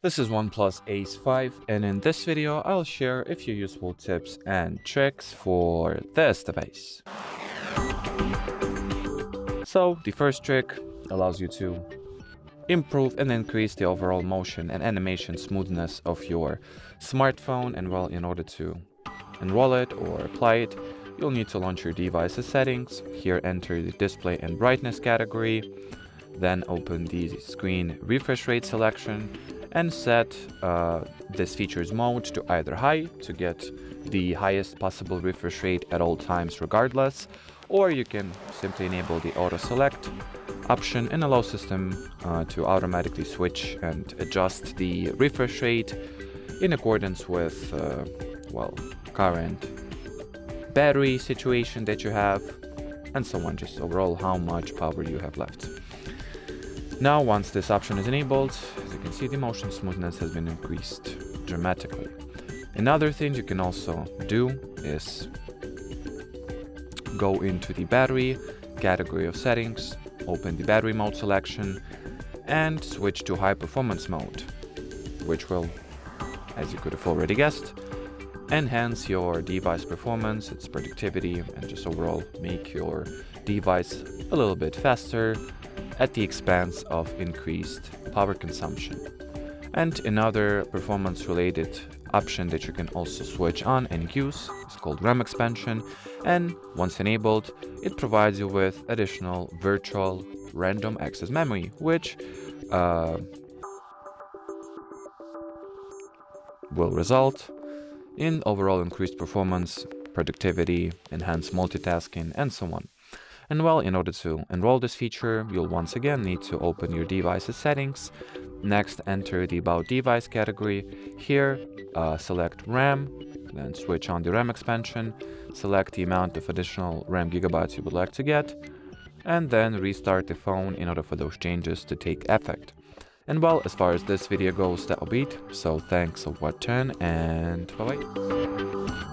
This is OnePlus Ace 5, and in this video I'll share a few useful tips and tricks for this device. So the first trick allows you to improve and increase the overall motion and animation smoothness of your smartphone, and well, in order to enroll it or apply it, you'll need to launch your device's settings. Here enter the display and brightness category, then open the screen refresh rate selection and set this feature's mode to either high to get the highest possible refresh rate at all times regardless, or you can simply enable the auto select option and allow system to automatically switch and adjust the refresh rate in accordance with current battery situation that you have, and so on, just overall how much power you have left. Now, once this option is enabled, as you can see, the motion smoothness has been increased dramatically. Another thing you can also do is go into the battery category of settings, open the battery mode selection, and switch to high performance mode, which will, as you could have already guessed, enhance your device performance, its productivity, and just overall make your device a little bit faster at the expense of increased power consumption. And another performance related option that you can also switch on and use is called RAM expansion, and once enabled, it provides you with additional virtual random access memory, which will result in overall increased performance, productivity, enhanced multitasking, and so on. And well, in order to enroll this feature, you'll once again need to open your device's settings. Next, enter the About Device category. Here, select RAM, then switch on the RAM expansion, select the amount of additional RAM gigabytes you would like to get, and then restart the phone in order for those changes to take effect. And well, as far as this video goes, that'll be it. So thanks for watching, and bye-bye.